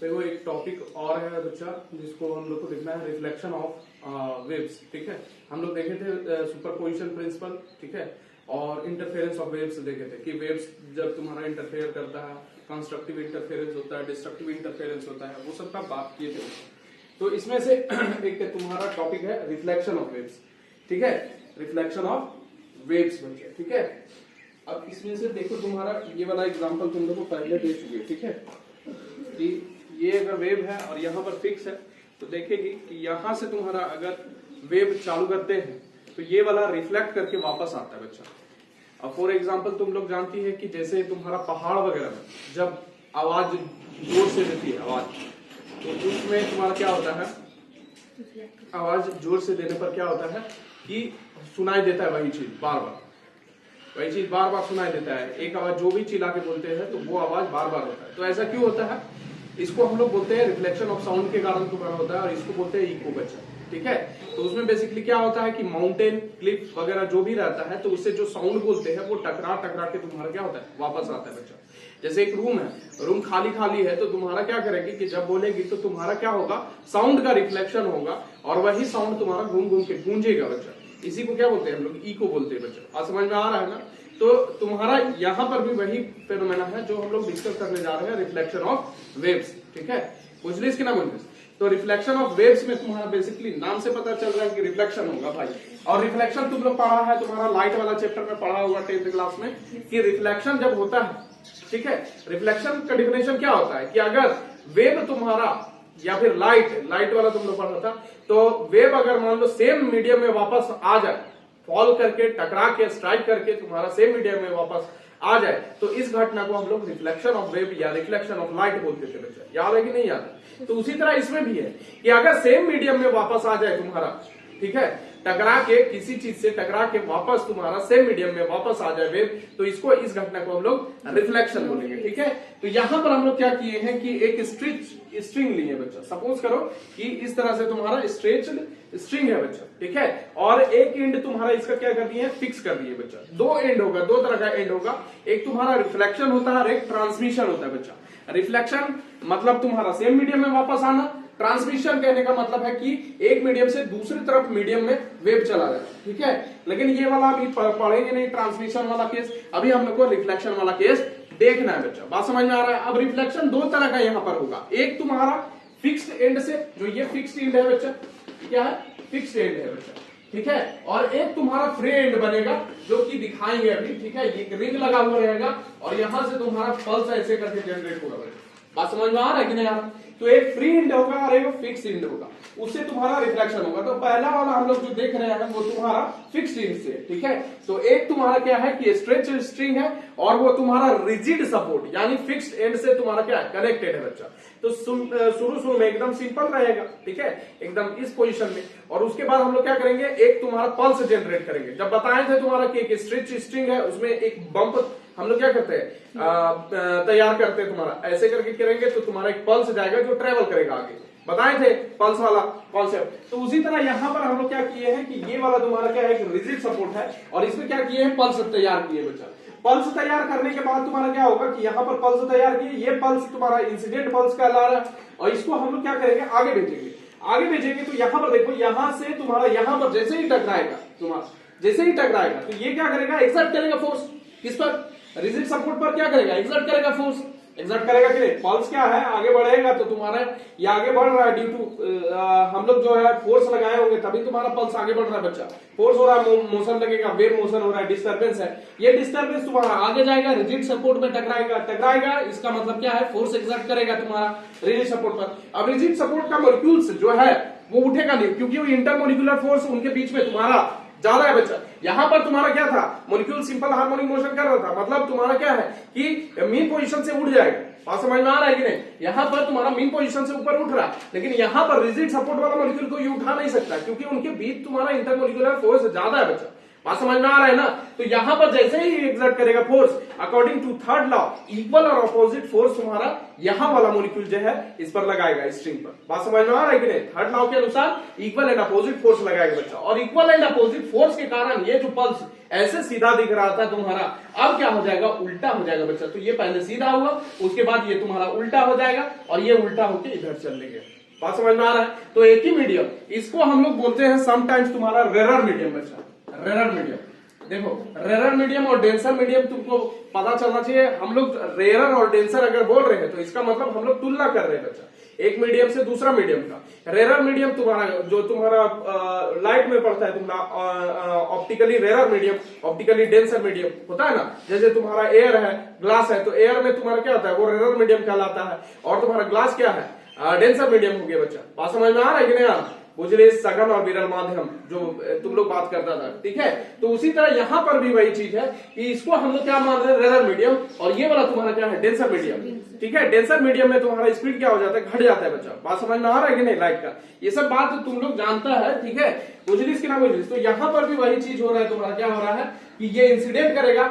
देखो एक टॉपिक और है बच्चा जिसको हम लोग को देखना है, रिफ्लेक्शन ऑफ वेव्स। ठीक है, हम लोग देखे थे सुपरपोजिशन प्रिंसिपल, ठीक है, और इंटरफेरेंस ऑफ वेव्स देखे थे कि वेव्स जब तुम्हारा इंटरफेयर करता है, कंस्ट्रक्टिव इंटरफेरेंस होता है, डिस्ट्रक्टिव इंटरफेरेंस होता है, वो सब का बात किए थे। तो इसमें से एक तुम्हारा टॉपिक है रिफ्लेक्शन ऑफ वेव्स। ठीक है, रिफ्लेक्शन ऑफ वेव्स बच्चे। ठीक है, अब इसमें से देखो तुम्हारा ये वाला एग्जांपल तुम लोग को पहले दे चुके, ठीक है, कि ये अगर वेव है और यहाँ पर फिक्स है तो देखेगी कि यहाँ से तुम्हारा अगर वेव चालू करते हैं तो ये वाला रिफ्लेक्ट करके वापस आता है बच्चा। अब फॉर एग्जांपल तुम लोग जानती है कि जैसे तुम्हारा पहाड़ वगैरह में जब आवाज जोर से देती है आवाज, तो उसमें तुम्हारा क्या होता है, आवाज जोर से देने पर क्या होता है कि सुनाई देता है वही चीज बार बार, वही चीज बार बार सुनाई देता है। एक आवाज जो भी चिल्ला के बोलते हैं तो वो आवाज बार बार होता है। तो ऐसा क्यों होता है, इसको हम लोग बोलते हैं रिफ्लेक्शन ऑफ साउंड के कारण तुम्हारा होता है, और इसको बोलते हैं इको बच्चा। ठीक है, तो उसमें बेसिकली क्या होता है कि माउंटेन क्लिफ वगैरह जो भी रहता है तो उससे जो साउंड बोलते हैं वो टकरा टकरा के तुम्हारा क्या होता है वापस आता है बच्चा। जैसे एक रूम है, रूम खाली खाली है तो तुम्हारा क्या करेगी कि जब बोलेगी तो तुम्हारा क्या होगा, साउंड का रिफ्लेक्शन होगा और वही साउंड तुम्हारा घूम घूम के गूंजेगा बच्चा। इसी को क्या बोलते हैं हम लोग, इको बोलते हैं बच्चा। आज समझ में आ रहा है ना। तो तुम्हारा यहाँ पर भी वही फेनोमेना है जो हम लोग डिस्कस करने जा रहे हैं, रिफ्लेक्शन ऑफ वेव्स। ठीक है, बुझलिस कि ना बुझलिस। तो रिफ्लेक्शन ऑफ वेव्स में तुम्हारा बेसिकली नाम से पता चल रहा है कि रिफ्लेक्शन होगा भाई। और रिफ्लेक्शन तुम लोग पढ़ा है, तुम्हारा लाइट वाला चैप्टर में पढ़ा होगा 10th क्लास में, कि रिफ्लेक्शन जब होता है, ठीक है, रिफ्लेक्शन का डिफिनेशन क्या होता है कि अगर वेव तुम्हारा या फिर लाइट वाला तुम लोग पढ़ा था, तो वेव अगर मान लो सेम मीडियम में वापस आ जाए, फॉल करके टकरा के स्ट्राइक करके तुम्हारा सेम मीडियम में वापस आ जाए, तो इस घटना को हम लोग रिफ्लेक्शन ऑफ वेव या रिफ्लेक्शन ऑफ लाइट बोलते थे बच्चा। याद है कि नहीं याद है। तो उसी तरह इसमें भी है कि अगर सेम मीडियम में वापस आ जाए तुम्हारा, ठीक है, टकरा के किसी चीज से टकरा के वापस तुम्हारा सेम मीडियम में वापस आ जाए वेव, तो इसको इस घटना को हम लोग रिफ्लेक्शन बोलेंगे। ठीक है, तो यहां पर हम लोग क्या किए हैं कि एक स्ट्रिंग लिए बच्चा। सपोज करो कि इस तरह से तुम्हारा स्ट्रेच्ड स्ट्रिंग है बच्चा, ठीक है, और एक एंड तुम्हारा इसका क्या कर दिए, फिक्स कर दिए बच्चा। दो एंड होगा, दो तरह का एंड होगा, एक तुम्हारा रिफ्लेक्शन होता है और एक ट्रांसमिशन होता है बच्चा। रिफ्लेक्शन मतलब तुम्हारा सेम मीडियम में वापस आना, ट्रांसमिशन कहने का मतलब है कि एक मीडियम से दूसरी तरफ मीडियम में वेव चला जाए। ठीक है, लेकिन ये वाला अभी पढ़ेंगे नहीं, ट्रांसमिशन वाला केस। अभी हम लोग को रिफ्लेक्शन वाला केस देखना है बच्चा। बात समझ में आ रहा है। अब रिफ्लेक्शन दो तरह का यहाँ पर होगा, एक तुम्हारा फिक्स्ड एंड से, जो ये फिक्स्ड एंड है बच्चा, क्या है, फिक्स्ड एंड है बच्चा, ठीक है, और एक तुम्हारा फ्री एंड बनेगा जो कि दिखाएंगे अभी। ठीक है, ये रिंग लगा हुआ रहेगा और यहां से तुम्हारा पल्स ऐसे करके जनरेट होगा बच्चा। बात समझ में आ रहा है कि नहीं यार। तो एक फ्री एंड होगा और एक फिक्स्ड एंड होगा, उससे तुम्हारा रिफ्लेक्शन होगा। तो पहला वाला हम लोग जो देख रहे हैं वो तुम्हारा फिक्स्ड एंड से, ठीक है। तो एक तुम्हारा क्या है कि स्ट्रेच स्ट्रिंग है और वो तुम्हारा रिजिड सपोर्ट यानी फिक्स्ड एंड से तुम्हारा क्या है, कनेक्टेड है बच्चा। तो शुरू में एकदम सिंपल रहेगा, ठीक है, एकदम इस पोजीशन में। और उसके बाद हम लोग क्या करेंगे, एक तुम्हारा पल्स जनरेट करेंगे। जब बताए थे तुम्हारा कि एक स्ट्रेच स्ट्रिंग है, उसमें एक बम्प हम लोग क्या करते हैं, तैयार करते हैं। तुम्हारा ऐसे करके करेंगे तो तुम्हारा एक पल्स जाएगा जो ट्रेवल करेगा आगे। बताए थे पल्स वाला कॉन्सेप्ट। तो उसी तरह यहां पर हम लोग क्या किए हैं कि ये वाला तुम्हारा क्या है, एक रिजिड सपोर्ट है और इसमें क्या किए हैं, पल्स तैयार किए बच्चा। पल्स तैयार करने के बाद तुम्हारा क्या होगा कि यहाँ पर पल्स तैयार किए, ये पल्स तुम्हारा इंसिडेंट पल्स कहला रहा है और इसको हम लोग क्या करेंगे, आगे भेजेंगे। आगे भेजेंगे तो यहाँ पर देखो, यहां से तुम्हारा यहाँ पर जैसे ही टकराएगा, तुम्हारा जैसे ही टकराएगा तो ये क्या करेगा, एक्सर्ट करेगा फोर्स। किस पर, रिजिड सपोर्ट पर क्या करेगा, एक्सर्ट करेगा फोर्स। एक्सर्ट करेगा कि नहीं, पल्स क्या है, आगे बढ़ेगा तो तुम्हारा ये आगे बढ़ रहा है ड्यू टू हम लोग जो है फोर्स लगाए होंगे तभी तुम्हारा पल्स आगे बढ़ रहा है बच्चा। फोर्स हो रहा है, मोशन लगेगा, वेव मोशन हो रहा है, डिस्टर्बेंस है। ये डिस्टर्बेंस तुम्हारा आगे जाएगा, रिजिड सपोर्ट में टकराएगा, इसका मतलब क्या है, फोर्स एक्सर्ट करेगा तुम्हारा रिजिड सपोर्ट पर। अब रिजिड सपोर्ट का मॉलिक्यूल्स जो है वो उठेगा नहीं, क्योंकि वो इंटरमोलिकुलर फोर्स उनके बीच में तुम्हारा ज्यादा है बच्चा। यहां पर तुम्हारा क्या था, मॉलिक्यूल सिंपल हार्मोनिक मोशन कर रहा था, मतलब तुम्हारा क्या है कि मीन पोजीशन से उड़ जाएगा। बात समझ में आ रहा है कि नहीं। यहां पर तुम्हारा मीन पोजीशन से ऊपर उठ रहा है, लेकिन यहां पर रिजिड सपोर्ट वाला मॉलिक्यूल को ये उठा नहीं सकता क्योंकि उनके बीच तुम्हारा इंटरमोलिकुलर फोर्स ज्यादा है बच्चा। बात समझ में आ रहा है ना। तो यहां पर जैसे ही एक्सर्ट करेगा force, according to third law, equal और अपोजिट फोर्स तुम्हारा यहां वाला मॉलिक्यूल जो है इस पर लगाएगा, स्ट्रिंग पर। बात समझ में आ रहा है कि नहीं। थर्ड लॉ के अनुसार इक्वल एंड अपोजिट फोर्स लगाएगा बच्चा, और इक्वल एंड अपोजिट फोर्स के कारण ये जो पल्स ऐसे सीधा दिख रहा था तुम्हारा, अब क्या हो जाएगा, उल्टा हो जाएगा बच्चा। तो ये पहले सीधा हुआ, उसके बाद ये तुम्हारा उल्टा हो जाएगा और ये उल्टा होके इधर चल लेंगे। बात समझ में आ रहा है? तो एक ही मीडियम, इसको हम लोग बोलते हैं समटाइम्स तुम्हारा रेरर मीडियम बच्चा, रेरर मीडियम। देखो रेरर मीडियम और डेंसर मीडियम तुमको पता चलना चाहिए। हम लोग रेरर और डेंसर अगर बोल रहे हैं तो इसका मतलब हम लोग तुलना कर रहे हैं बच्चा, एक मीडियम से दूसरा मीडियम का। रेरर मीडियम तुम्हारा जो तुम्हारा लाइट में पड़ता है, तुम्हारा optically rarer medium, optically denser medium होता है ना। जैसे तुम्हारा एयर है, ग्लास है, तो एयर में तुम्हारा क्या होता है, वो रेरर मीडियम कहलाता है, और तुम्हारा ग्लास क्या है, डेंसर मीडियम हो गया बच्चा। बात समझ में आ रहा है कि नहीं आ रहा? बुझले सघन और विरल माध्यम जो तुम लोग बात करता था, ठीक है। तो उसी तरह यहां पर भी वही चीज है कि इसको हम लोग क्या मान रहे हैं, रेरर मीडियम, और ये वाला तुम्हारा क्या है, डेंसर मीडियम, ठीक है। डेंसर मीडियम में तुम्हारा स्पीड क्या हो जाता है, घट जाता है बच्चा। बात समझ में आ रहा है कि नहीं लाइट का? ये सब बात तुम लोग जानता है, ठीक है। बुझलिस कि ना बुझलिस? तो यहाँ पर भी वही चीज हो रहा है, तुम्हारा क्या हो रहा है कि ये इंसिडेंट करेगा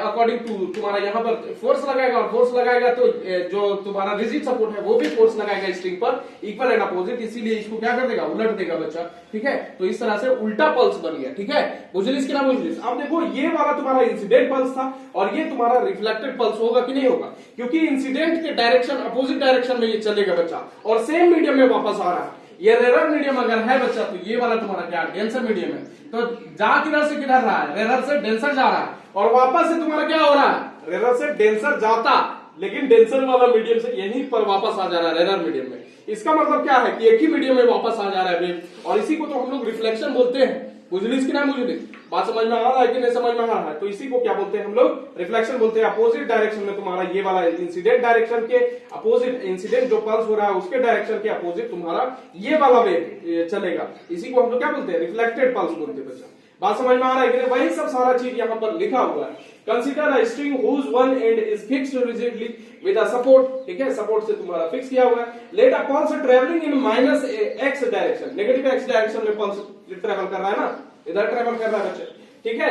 अकॉर्डिंग टू तुम्हारा यहाँ पर फोर्स लगाएगा, और फोर्स लगाएगा तो जो तुम्हारा रिजिड सपोर्ट है वो भी फोर्स लगाएगा स्ट्रिंग पर, इक्वल एंड अपोजिट, इसीलिए इसको क्या कर देगा, उलट देगा बच्चा, ठीक है। तो इस तरह से उल्टा पल्स बन गया, ठीक है। बुझलिस कि ना बुझलिस? अब देखो ये वाला तुम्हारा इंसिडेंट पल्स था और ये तुम्हारा रिफ्लेक्टेड पल्स होगा कि नहीं होगा, क्योंकि इंसिडेंट के डायरेक्शन अपोजिट डायरेक्शन में ये चलेगा बच्चा, और सेम मीडियम में वापस आ रहा है। ये रेरर मीडियम अगर है बच्चा तो ये वाला तुम्हारा क्या, डेंसर मीडियम है। तो जा किधर से किधर रहा है, रेरर से डेंसर जा रहा है, और वापस से तुम्हारा क्या हो रहा है, रेरर से डेंसर जाता, लेकिन डेंसर वाला मीडियम से यहीं पर वापस आ जा रहा है रेरर मीडियम में। इसका मतलब क्या है कि एक ही मीडियम में वापस आ जा रहा है वेव, और इसी को तो हम लोग रिफ्लेक्शन बोलते हैं। बुझलिस कि ना बुझलिस? बात समझ में आ रहा है कि नहीं समझ में आ रहा है? तो इसी को क्या बोलते हैं हम लोग, रिफ्लेक्शन बोलते हैं। अपोजिट डायरेक्शन में तुम्हारा ये वाला इंसिडेंट डायरेक्शन के अपोजिट, इंसिडेंट जो पल्स हो रहा है उसके डायरेक्शन के अपोजिट तुम्हारा ये वाला वेव चलेगा, इसी को हम लोग क्या बोलते हैं, रिफ्लेक्टेड पल्स बोलते हैं बच्चा। बात समझ में आ रहा है कि नहीं? वही सब सारा चीज यहाँ पर लिखा हुआ है। Consider a string whose one end is fixed rigidly with a support, ठीक है, सपोर्ट से तुम्हारा फिक्स किया हुआ है। Let a pulse travelling in minus X direction, negative X direction में पल्स ट्रेवल कर रहा है ना, इधर ट्रेवल कर रहा है बच्चे, ठीक है,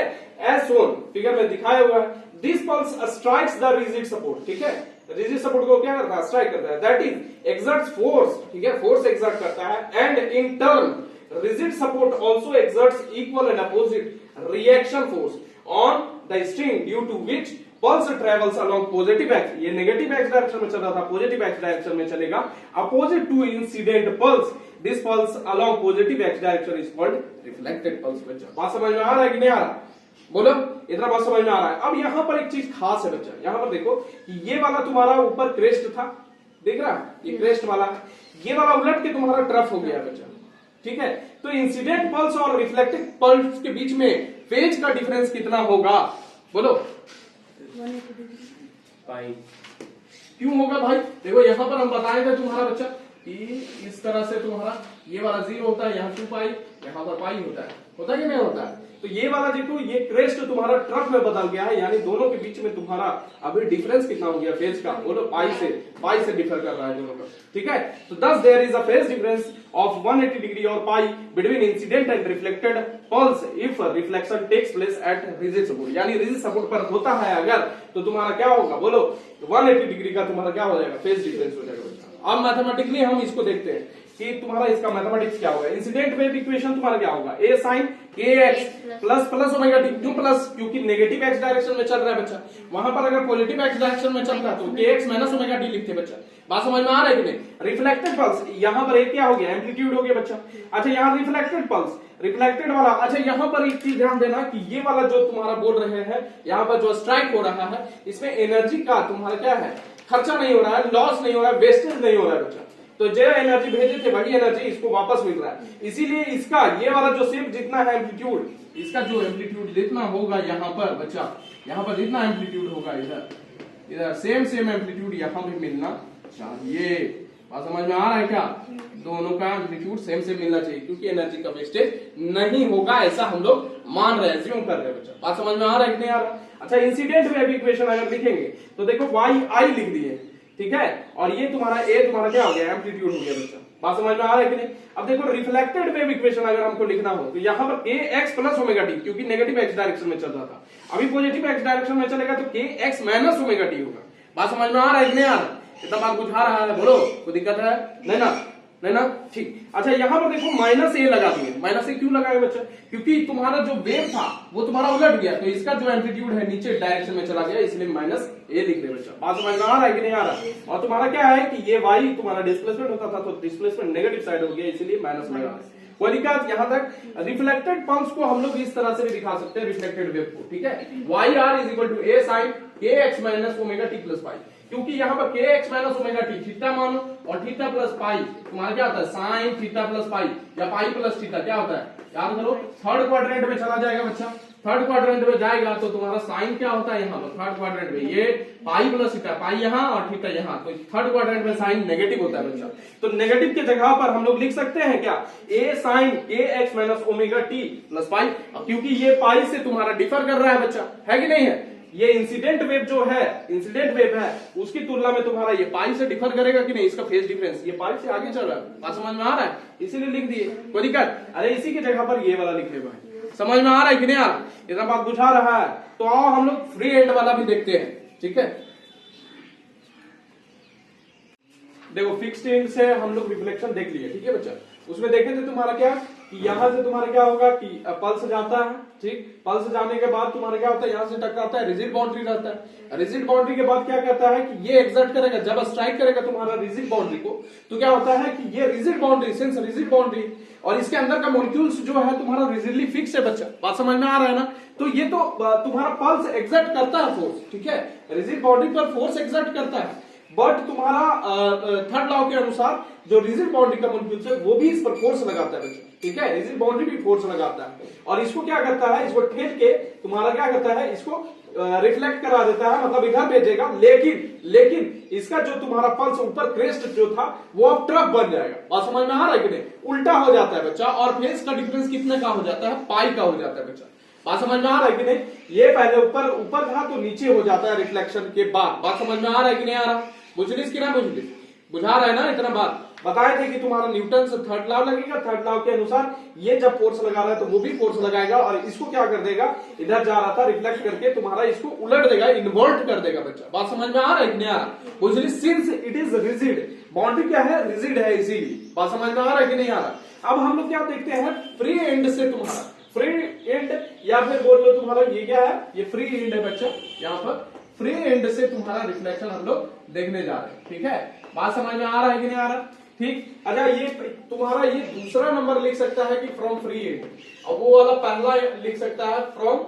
एज शोन फिगर में दिखाया हुआ है। This pulse strikes the rigid support, ठीक है, रिजिड सपोर्ट को क्या करता है, स्ट्राइक करता है, दैट इज एक्सर्ट्स फोर्स, ठीक है, फोर्स एक्सर्ट करता है, and in turn rigid support also exerts equal and opposite reaction force on the string, due to which pulse travels along positive x, ये negative x डायरेक्शन में चल रहा था, positive x direction में चलेगा, opposite to incident pulse, this pulse along positive x direction is called reflected pulse। बच्चा बात समझ में आ रहा है कि नहीं आ रहा, बोलो, इतना बात समझ में आ रहा है? अब यहाँ पर एक चीज खास है बच्चा, यहाँ पर देखो ये वाला तुम्हारा ऊपर क्रेस्ट था, देख रहा, ये क्रेस्ट वाला, ये वाला उलट के तुम्हारा ट्रफ हो गया बच्चा, ठीक है। तो इंसिडेंट पल्स और रिफ्लेक्टेड पल्स के बीच में फेज का डिफरेंस कितना होगा, बोलो? 180 क्यों होगा भाई? देखो यहां पर हम बताए थे तुम्हारा बच्चा कि इस तरह से तुम्हारा ये वाला 0 होता है, यहाँ 2 पाई, यहाँ पर पाई होता है कि नहीं होता है? तो ये वाला देखो ये क्रेस्ट तुम्हारा ट्रफ में बदल गया है, यानी दोनों के बीच में तुम्हारा अभी डिफरेंस कितना हो गया फेज का, बोलो? पाई से डिफर कर रहा है दोनों का, ठीक है। तो thus there is a phase difference of 180 degree और पाई between incident and reflected pulse if reflection takes place at rigid support, यानी रिजिड सपोर्ट पर होता है अगर, तो तुम्हारा क्या होगा, बोलो? 180 डिग्री का तुम्हारा क्या हो जाएगा, फेज डिफरेंस हो जाएगा। अब मैथमेटिकली हम इसको देखते हैं कि तुम्हारा इसका मैथमेटिक्स क्या होगा। इंसिडेंट वेव इक्वेशन तुम्हारा क्या होगा, ए sine K x plus omega T, क्यों प्लस, क्योंकि नेगेटिव एक्स डायरेक्शन में चल रहा है बच्चा, वहां पर अगर पॉजिटिव एक्स डायरेक्शन में चलता तो के एक्स माइनस ओमेगा टी लिखते बच्चा। बात समझ में आ रहा है कि नहीं? रिफ्लेक्टेड पल्स यहाँ पर एक क्या हो गया, एम्पलीट्यूड हो गया बच्चा। अच्छा यहाँ रिफ्लेक्टेड पल्स, रिफ्लेक्टेड वाला, अच्छा यहाँ पर एक चीज ध्यान देना कि ये वाला जो तुम्हारा बोल रहे हैं, यहाँ पर जो स्ट्राइक हो रहा है इसमें एनर्जी का तुम्हारा क्या है, खर्चा नहीं हो रहा है, लॉस नहीं हो रहा है, वेस्टेज नहीं हो रहा है बच्चा। तो जो एनर्जी भेजे थे वही एनर्जी इसको वापस मिल रहा है, इसीलिए इसका ये वाला जो सिर्फ जितना है एम्पलीट्यूड, इसका जो एम्पलीट्यूड जितना होगा यहाँ पर बच्चा, यहाँ पर जितना एम्पलीट्यूड होगा इधर सेम एम्पलीट्यूड यहाँ भी मिलना चाहिए। बात समझ में आ रहा है क्या? दोनों का एम्पलीट्यूड सेम मिलना चाहिए, क्योंकि एनर्जी का वेस्टेज नहीं होगा, ऐसा हम लोग मान रहे हैं, ज्यूम कर रहे हैं बच्चा। बात समझ में आ रहा है कि नहीं आ रहा? अच्छा इंसिडेंट वेव इक्वेशन अगर लिखेंगे तो देखो वाई आई लिख दिए, ठीक है, और ये तुम्हारा ए तुम्हारा क्या हो गया, एम्पलीट्यूड हो गया बच्चा। बात समझ में आ रहा है कि नहीं? अब देखो रिफ्लेक्टेड वेव इक्वेशन अगर हमको लिखना हो तो यहाँ पर K x plus omega T, क्योंकि नेगेटिव एक्स डायरेक्शन में चल रहा था, अभी पॉजिटिव एक्स डायरेक्शन में चलेगा तो के एक्स माइनस ओमेगा टी होगा। बात समझ में आ रहा है कि नहीं आ रहा? इतना बात बुझा रहा है, बोलो? कोई दिक्कत है नहीं ना? नहीं ना, ठीक। अच्छा यहाँ पर देखो माइनस ए लगा दिए। माइनस ए क्यों लगाया बच्चा? क्योंकि तुम्हारा जो वेव था वो तुम्हारा उलट गया, तो इसका जो एम्पलीट्यूड है नीचे डायरेक्शन में चला गया, इसलिए माइनस ए लिख रहे बच्चा। बात समझ में आ रहा है कि नहीं आ रहा? और तुम्हारा क्या है कि ये वाई तुम्हारा डिस्प्लेसमेंट होता था, तो डिस्प्लेसमेंट नेगेटिव साइड हो गया, इसीलिए माइनस लगा रहे। कोई दिक्कत? यहां तक रिफ्लेक्टेड पल्स को हम लोग इस तरह से भी दिखा सकते हैं, रिफ्लेक्टेड वेव को, ठीक है। Y r is equal to A sine K X minus omega T plus pi, क्योंकि यहाँ पर K X minus omega T theta मानो और थीटा प्लस पाई तुम्हारा क्या होता है साइन थीटा प्लस पाई या पाई प्लस थीटा क्या होता है याद करो, थर्ड क्वाड्रेंट में चला जाएगा बच्चा। थर्ड क्वाड्रेंट में जाएगा तो तुम्हारा साइन क्या होता है यहाँ पर थर्ड क्वाड्रेंट में ये पाई प्लस थीटा, पाई यहाँ और थीटा यहाँ, तो थर्ड क्वाड्रेंट में साइन नेगेटिव होता है बच्चा। तो नेगेटिव की जगह पर हम लोग लिख सकते हैं क्या ए sine K X minus omega T plus pi, क्योंकि ये पाई से तुम्हारा डिफर कर रहा है बच्चा, है कि नहीं है? ये इंसिडेंट वेव जो है, इंसिडेंट वेव है, उसकी तुलना में तुम्हारा ये पाई से डिफर करेगा कि नहीं, इसका फेज डिफरेंस ये पाई से आगे चल रहा है। बात समझ में आ रहा है? इसीलिए लिख दिए, कोई दिक्कत? अरे इसी की जगह पर ये वाला लिख ले भाई। समझ में आ रहा है कि नहीं आ रहा? इतना बात बुझा रहा है तो आओ हम लोग फ्री एंड वाला भी देखते हैं, ठीक है। देखो फिक्स्ड एंड से हम लोग रिफ्लेक्शन देख लिए, ठीक है बच्चा। उसमें देखे थे तुम्हारा क्या कि यहां से तुम्हारा क्या होगा कि पल्स जाता है, ठीक। पल्स जाने के बाद तुम्हारा क्या होता है, यहां से टकराता है, रिजिड बाउंड्री रहता है। रिजिड बाउंड्री के बाद क्या कहता है कि ये एग्जर्ट करेगा, जब स्ट्राइक करेगा तुम्हारा रिजिड बाउंड्री को, तो क्या होता है कि ये rigid boundary since rigid boundary और इसके अंदर का मॉलिक्यूल्स जो है तुम्हारा रिजिडली फिक्स है बच्चा। बात समझ में आ रहा है ना? तो ये तो तुम्हारा पल्स एग्जर्ट करता है फोर्स, ठीक है, रिजिड बाउंड्री पर फोर्स एग्जर्ट करता है, बट तुम्हारा थर्ड लॉ के अनुसार जो रिजिड बाउंड्री का मॉलिक्यूल्स है वो भी इस पर फोर्स लगाता है बच्चा, ठीक है। रिजिड बाउंड्री भी फोर्स लगाता है और इसको क्या करता है, इसको ठेल के तुम्हारा क्या करता है, इसको रिफ्लेक्ट करा देता है, मतलब इधर भेजेगा। लेकिन इसका जो तुम्हारा पल्स ऊपर क्रेस्ट जो था वो अब ट्रफ बन जाएगा। बात समझ में आ रहा है कि नहीं? उल्टा हो जाता है बच्चा और फेज का डिफरेंस कितने का हो जाता है, पाई का हो जाता है बच्चा। बात समझ में आ रहा है कि नहीं? ये पहले ऊपर था तो नीचे हो जाता है रिफ्लेक्शन के बाद। बात समझ में आ रहा है कि नहीं आ रहा? बुझलिस कि ना बुझलिस? बुझा रहा है ना? इतना बात बताए थे कि तुम्हारा न्यूटन से थर्ड लॉ लगेगा, थर्ड लॉ के अनुसार ये जब फोर्स लगा रहा है तो वो भी फोर्स लगाएगा और इसको क्या कर देगा, इधर जा रहा था रिफ्लेक्ट करके तुम्हारा इसको उलट देगा, इन्वर्ट कर देगा बच्चा। बात समझ में आ रहा है कि नहीं आ रहा? बुझलिस since it is rigid, boundary क्या है, रिजिड है, इसीलिए। बात समझ में आ रहा है कि नहीं आ रहा? अब हम लोग क्या देखते हैं, फ्री एंड से तुम्हारा फ्री एंड या फिर बोल लो तुम्हारा ये क्या है, ये फ्री एंड है बच्चा। यहाँ पर फ्री एंड से तुम्हारा रिफ्लेक्शन हम लोग देखने जा रहे हैं, ठीक है। बात समझ में आ रहा है कि नहीं आ रहा? ठीक। अच्छा ये तुम्हारा ये दूसरा नंबर लिख सकता है कि फ्रॉम फ्री एंड, और वो वाला पहला लिख सकता है फ्रॉम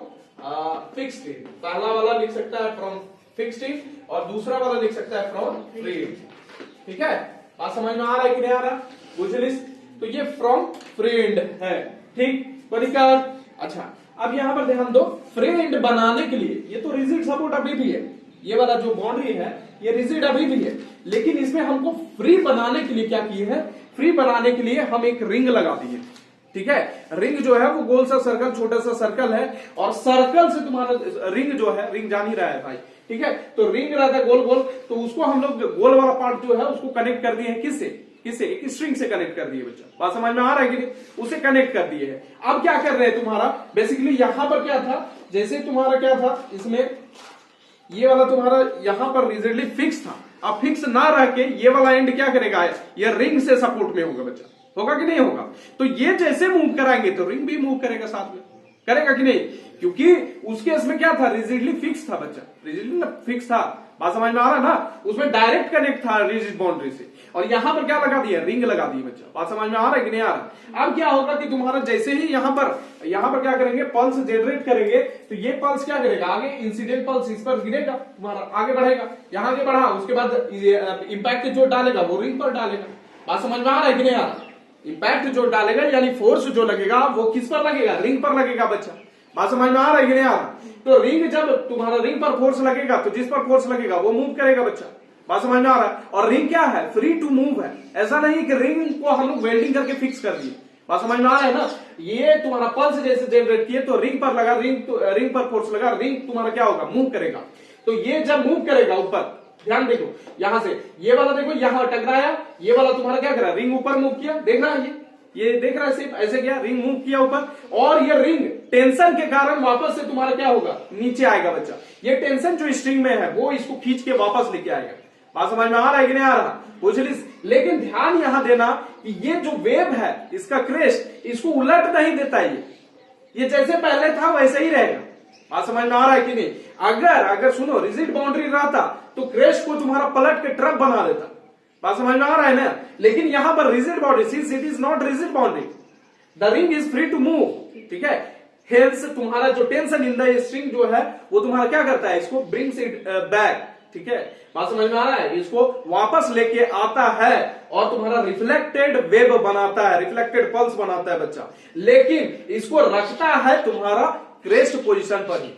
फिक्स्ड एंड। पहला वाला लिख सकता है फ्रॉम फिक्स्ड एंड और दूसरा वाला लिख सकता है फ्रॉम फ्री एंड, ठीक है। बात समझ में आ रहा है कि नहीं आ रहा? बुझलिस? तो ये फ्रॉम फ्री एंड है, ठीक। अच्छा अब यहां पर ध्यान दो, फ्री एंड बनाने के लिए ये तो रिजिड सपोर्ट अभी भी है, ये वाला जो बाउंड्री है ये रिजिड अभी भी है, लेकिन इसमें हमको फ्री बनाने के लिए क्या किए हैं, फ्री बनाने के लिए हम एक रिंग लगा दिए, ठीक है। रिंग जो है वो गोल सा सर्कल, छोटा सा सर्कल है और सर्कल से तुम्हारा रिंग जो है, रिंग जान ही रहा है भाई, ठीक है। तो रिंग रहता है गोल गोल, तो उसको हम लोग गोल वाला पार्ट जो है उसको कनेक्ट कर दिए हैं किससे, एक स्ट्रिंग से कनेक्ट कर दिए बच्चा। बात समझ में आ रहा है कि नहीं? उसे कनेक्ट कर दिए है। अब क्या कर रहे हैं तुम्हारा, बेसिकली यहां पर क्या था, जैसे तुम्हारा क्या था इसमें ये वाला तुम्हारा यहां पर रिजिडली फिक्स था, अब फिक्स ना रह के ये वाला एंड क्या करेगा, ये रिंग से सपोर्ट में होगा बच्चा, होगा कि नहीं होगा? तो ये जैसे मूव कराएंगे तो रिंग भी मूव करेगा साथ में, करेगा कि नहीं? क्योंकि उसके इसमें क्या था, रिजिडली फिक्स था बच्चा, रिजिडली फिक्स था। बात समझ में आ रहा है ना? उसमें डायरेक्ट कनेक्ट था रिजिड बाउंड्री से, और यहां पर क्या लगा दिया, रिंग लगा दी बच्चा। बात समझ में आ रहा है कि नहीं आ रहा? अब क्या होगा कि तुम्हारा जैसे ही यहां पर क्या करेंगे, पल्स जनरेट करेंगे, तो ये पल्स क्या करेगा, आगे इंसिडेंट पल्स इस पर गिरेगा, तुम्हारा आगे बढ़ेगा, यहां आगे बढ़ा, उसके बाद इंपैक्ट जो डालेगा वो रिंग पर डालेगा। बात समझ में आ रहा है कि नहीं आ रहा? इंपैक्ट जो डालेगा यानी फोर्स जो लगेगा वो किस पर लगेगा, रिंग पर लगेगा बच्चा। बात समझ में आ रहा है कि नहीं आ रहा? तो रिंग जब तुम्हारा रिंग पर फोर्स लगेगा तो जिस पर फोर्स लगेगा वो मूव करेगा बच्चा। बात समझ में आ रहा है? और रिंग क्या है, फ्री टू मूव है, ऐसा नहीं कि रिंग को हम लोग वेल्डिंग करके फिक्स कर दिए। बात समझ में आ रहा है ना? ये तुम्हारा पल्स जैसे जनरेट किए तो रिंग पर लगा, रिंग पर फोर्स लगा, रिंग तुम्हारा क्या होगा, मूव करेगा। तो ये जब मूव करेगा ऊपर, ध्यान देखो यहां से ये वाला देखो यहां टकराया, ये वाला तुम्हारा क्या करा, रिंग ऊपर मूव किया, देख रहा है ये देख रहा है, सिर्फ ऐसे किया, रिंग मूव किया ऊपर, और ये रिंग टेंशन के कारण वापस से तुम्हारा क्या होगा, नीचे आएगा बच्चा। ये टेंशन जो स्ट्रिंग में है वो इसको खींच के वापस लेके आएगा। बात समझ में आ रहा है कि नहीं आ रहा? पूछली। लेकिन ध्यान यहां देना कि ये जो वेव है इसका क्रेस्ट इसको उलट नहीं देता, ये जैसे पहले था वैसे ही रहेगा। बात समझ में आ रहा है कि नहीं? अगर सुनो रिजिड बाउंड्री रहता तो क्रेस्ट को तुम्हारा पलट के ट्रक बना देता। बात समझ में आ रहा है ना? लेकिन यहां पर rigid boundary, since it is not rigid boundary, the ring is free to move, ठीक है। हेल्स तुम्हारा जो टेंशन इन द स्ट्रिंग जो है वो तुम्हारा क्या करता है, इसको ब्रिंग्स इट बैक, ठीक है। बात समझ में आ रहा है? इसको वापस लेके आता है और तुम्हारा रिफ्लेक्टेड वेव बनाता है, रिफ्लेक्टेड पल्स बनाता है बच्चा। लेकिन इसको रखता है तुम्हारा क्रेस्ट पोजीशन पर ही,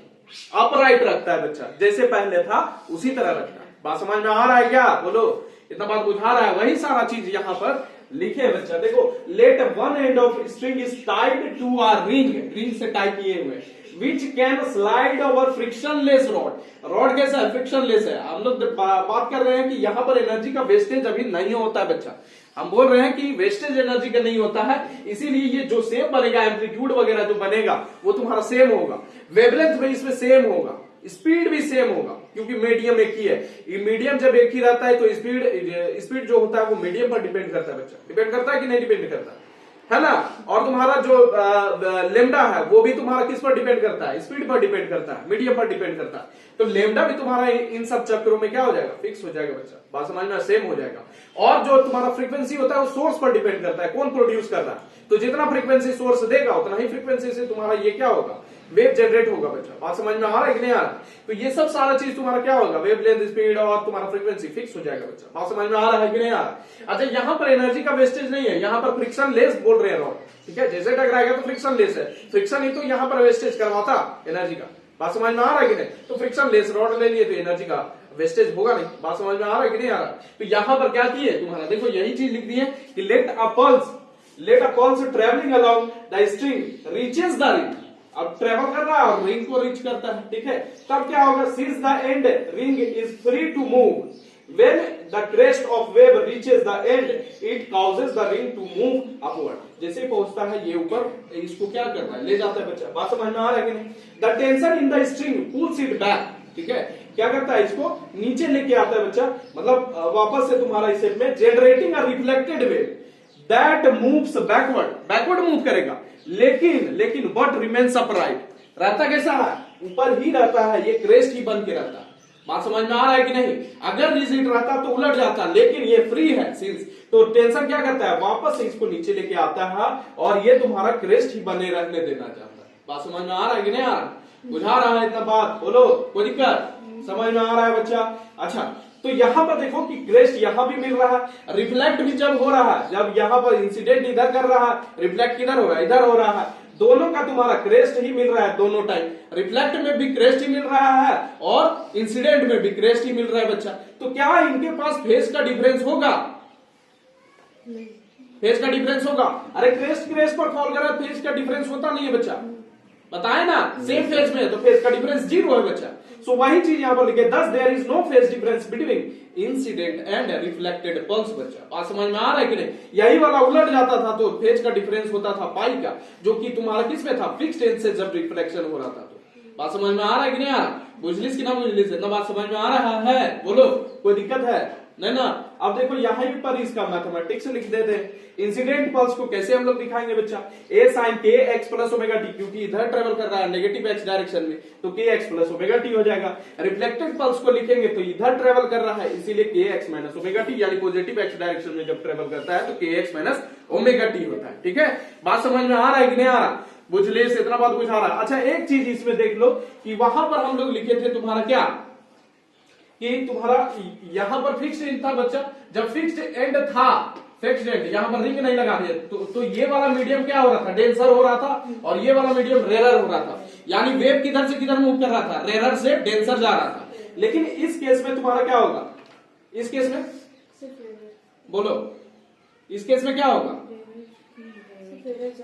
अपराइट रखता है बच्चा, जैसे पहले था उसी तरह रखता है। बात समझ में आ रहा है क्या? बोलो, इतना बात बुझा रहा है? वही सारा चीज यहां पर लिखे है बच्चा। देखो, let one end of string is tied to a ring, ring से टाई किए हुए, which can slide over frictionless rod. Rod कैसा है? फ्रिक्शनलेस है। हम लोग बात कर रहे हैं कि यहां पर एनर्जी का वेस्टेज अभी नहीं होता है बच्चा। हम बोल रहे हैं कि वेस्टेज एनर्जी का नहीं होता है, इसीलिए ये जो सेम बनेगा, एम्पलीट्यूड वगैरह जो बनेगा वो तुम्हारा सेम होगा, वेवलेंथ भी इसमें सेम होगा, स्पीड भी सेम होगा, क्योंकि मीडियम एक ही है। मीडियम जब एक ही रहता है तो स्पीड जो होता है वो मीडियम पर डिपेंड करता है बच्चा। डिपेंड करता है कि नहीं डिपेंड करता है ना? और तुम्हारा जो लेमडा है वो भी तुम्हारा किस पर डिपेंड करता है? स्पीड पर डिपेंड करता है, मीडियम पर डिपेंड करता है। तो लेमडा भी तुम्हारा इन सब चक्करों में क्या हो जाएगा? फिक्स हो जाएगा बच्चा। बात समझ में? सेम हो जाएगा। और जो तुम्हारा फ्रीक्वेंसी होता है वो सोर्स पर डिपेंड करता है, कौन प्रोड्यूस कर रहा है। तो जितना फ्रीक्वेंसी सोर्स देगा उतना ही फ्रीक्वेंसी से तुम्हारा ये क्या होगा? वेव जनरेट होगा बच्चा। बात समझ में आ रहा है कि नहीं आ रहा? तो ये सब सारा चीज तुम्हारा क्या होगा? वेव लेंथ, स्पीड और तुम्हारा फ्रीक्वेंसी फिक्स हो जाएगा बच्चा। बात समझ में आ रहा है कि नहीं आ रहा? अच्छा, यहां पर एनर्जी का वेस्टेज नहीं है, यहां पर फ्रिक्शन लेस बोल रहे हैं रॉड, ठीक है। जैसे टकराएगा तो फ्रिक्शन लेस है, फ्रिक्शन ही तो यहां पर वेस्टेज करवाता एनर्जी का। बात समझ में आ रहा है कि नहीं? तो फ्रिक्शन लेस रॉड ले लिए तो एनर्जी का वेस्टेज होगा नहीं। बात समझ में आ रहा है कि नहीं आ रहा? तो यहां पर क्या किए तुम्हारा, देखो यही चीज लिख दी है कि let a pulse travelling along the string reaches the ring. अब ट्रेवल कर रहा है और रिंग को रीच करता है, ठीक है। तब क्या होगा? Since the end ring is free to move, when the crest of wave reaches the end it causes the ring to move upward। जैसे पहुंचता है ये ऊपर, इसको क्या करता है? ले जाता है बच्चा। बात समझ में आ रहा है कि नहीं? the tension in the string pulls it back, ठीक है। क्या करता है? इसको नीचे लेके आता है बच्चा, मतलब वापस से तुम्हारा इस सेट में generating a reflected wave that moves backward move करेगा, लेकिन बट रिमेन्स अपराइट। रहता कैसा है? ऊपर ही रहता है, ये क्रेस्ट ही बन के रहता है। बात समझ में आ रहा है कि नहीं? अगर रिजिड रहता तो उलट जाता, लेकिन ये फ्री है सिंस, तो टेंशन क्या करता है? वापस से इसको नीचे लेके आता है और ये तुम्हारा क्रेस्ट ही बने रहने देना चाहता है। बात समझ में आ रहा है कि नहीं आ रहा? बुझा रहा है इतना बात? बोलो, कोई दिक्कत? समझ में आ रहा है बच्चा? अच्छा, तो यहां पर देखो कि क्रेस्ट यहां भी मिल रहा है, रिफ्लेक्ट भी जब हो रहा है, जब यहां पर इंसिडेंट इधर कर रहा है, रिफ्लेक्ट किधर हो रहा है? इधर हो रहा है। दोनों का तुम्हारा क्रेस्ट ही मिल रहा है दोनों टाइम, रिफ्लेक्ट में भी क्रेस्ट ही मिल रहा है और इंसिडेंट में भी क्रेस्ट ही मिल रहा है बच्चा। तो क्या इनके पास फेस का डिफरेंस होगा? फेस का डिफरेंस होगा? अरे क्रेस्ट पर फॉल कर रहा है, फेस का डिफरेंस होता नहीं है बच्चा, बताए ना? सेम फेज में तो फेज का डिफरेंस 0 है बच्चा। सो वही चीज यहां पर लिखे, thus there is no phase difference between incident and reflected pulse बच्चा। बात समझ में आ रहा है कि नहीं? यही वाला उलट जाता था तो फेज का डिफरेंस होता था पाई का, जो कि तुम्हारा किस में था? फिक्स्ड एंड से जब रिफ्लेक्शन हो रहा था। तो बात समझ में आ रहा है कि नहीं आ रहा? बुझलिस कि ना बुझलिस? इतना बात समझ में आ रहा है? बोलो, कोई दिक्कत है? नहीं ना? अब देखो यहां पर इसका मैथमेटिक्स लिख देते हैं। इंसिडेंट पल्स को कैसे हम लोग दिखाएंगे बच्चा? ए sine K x plus omega T, क्योंकि इधर ट्रेवल कर रहा है नेगेटिव एक्स डायरेक्शन में, तो के एक्स प्लस ओमेगा टी हो जाएगा। रिफ्लेक्टेड पल्स को लिखेंगे तो इधर ट्रेवल कर रहा है, इसीलिए के एक्स माइनस ओमेगा टी, यानी पॉजिटिव एक्स डायरेक्शन में जब ट्रेवल करता है तो के एक्स माइनस ओमेगा टी होता है, ठीक है। बात समझ में आ रहा है कि नहीं आ रहा? बुझले से इतना बात बुझा रहा है? अच्छा, एक चीज इसमें देख लो कि वहां पर हम लोग लिखे थे तुम्हारा क्या, कि तुम्हारा यहां पर फिक्स्ड एंड था बच्चा। जब फिक्स्ड एंड था, फिक्स्ड एंड, यहां पर रिंग नहीं लगा रही है, तो ये वाला मीडियम क्या हो रहा था? डेंसर हो रहा था, और ये वाला मीडियम रेरर हो रहा था। यानी वेव किधर से किधर मूव कर रहा था? रेरर से डेंसर जा रहा था। लेकिन इस केस में तुम्हारा क्या होगा? इस केस में बोलो, इस केस में क्या होगा?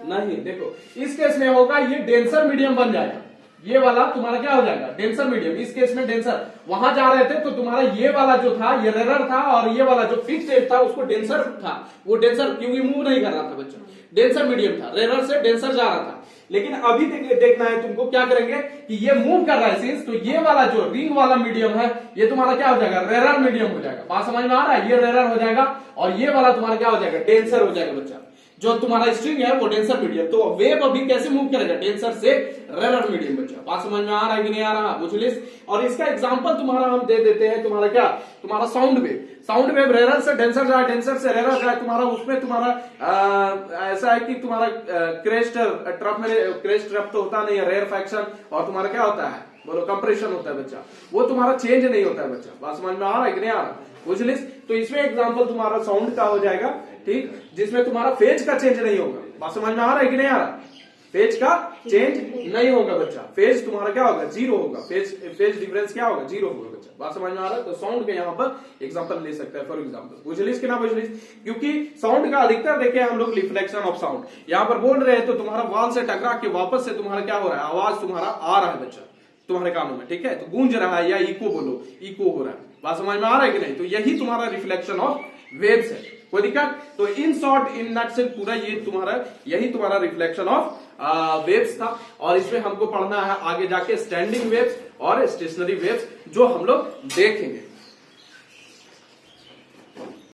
नहीं, देखो इस केस में होगा ये डेंसर मीडियम बन जाएगा। ये वाला तुम्हारा क्या हो जाएगा? Denser medium. इस केस में डेंसर, वहां जा रहे थे तो तुम्हारा ये वाला जो था ये रेरर था, और ये वाला जो फिक्स्ड एज था उसको डेंसर था। वो डेंसर क्योंकि मूव नहीं कर रहा था बच्चा, डेंसर मीडियम था, रेरर से डेंसर जा रहा था। लेकिन अभी देखना है तुमको क्या करेंगे कि ये मूव कर रहा है सिंस, तो ये वाला जो रिंग वाला मीडियम है ये तुम्हारा क्या हो जाएगा, रेरर मीडियम हो जाएगा। बात समझ में आ रहा है, ये रेरर हो जाएगा और ये वाला तुम्हारा क्या हो जाएगा, डेंसर हो जाएगा बच्चा। जो तुम्हारा स्ट्रिंग है वो डेंसर मीडियम, तो वेव अभी कैसे मूव करेगा, डेंसर से रेरर मीडियम बच्चा। बात समझ में आ रहा है कि नहीं आ रहा, बुझलिस। और इसका एग्जांपल तुम्हारा हम दे देते हैं, तुम्हारा क्या, तुम्हारा sound wave. Sound wave rarer से डेंसर जाए, डेंसर से रेरर जाए, तुम्हारा उसमें तुम्हारा ऐसा है कि तुम्हारा क्रेस्ट ट्रप में, क्रेस्ट ट्रप तो होता नहीं है, रेयर फ्रैक्शन, और तुम्हारा क्या होता है, बोलो कंप्रेशन होता है बच्चा, वो तुम्हारा चेंज नहीं होता है बच्चा। बात समझ में आ रहा है कि नहीं आ रहा, बुझलिस। तो इसमें एग्जांपल तुम्हारा साउंड का हो जाएगा, ठीक, जिसमें तुम्हारा फेज का चेंज नहीं होगा। बात समझ में आ रहा है कि नहीं आ रहा, फेज का चेंज नहीं होगा बच्चा, फेज तुम्हारा क्या होगा, जीरो होगा, फेज डिफरेंस क्या होगा, जीरो होगा बच्चा। बात समझ में आ रहा है। तो साउंड के यहाँ पर एग्जांपल ले सकते हैं, फॉर एग्जांपल, बुझलिस कि ना बुझलिस, क्योंकि साउंड का अधिकतर देखे हम लोग रिफ्लेक्शन ऑफ साउंड यहाँ पर बोल रहे हैं, तो तुम्हारा वॉल से टकरा के वापस से तुम्हारा क्या हो रहा है, आवाज तुम्हारा आ रहा है बच्चा तुम्हारे कानों में, ठीक है, तो गूंज रहा है, या इको बोलो, इको हो रहा है। बात समझ में आ रहा है कि नहीं, तो यही तुम्हारा रिफ्लेक्शन ऑफ वेव्स है। कोई दिक्कत, तो इन शॉर्ट इन नटसेल पूरा ये तुम्हारा, यही तुम्हारा रिफ्लेक्शन ऑफ वेव्स था। और इसमें हमको पढ़ना है आगे जाके स्टैंडिंग वेव्स और स्टेशनरी वेव्स, जो हम लोग देखेंगे।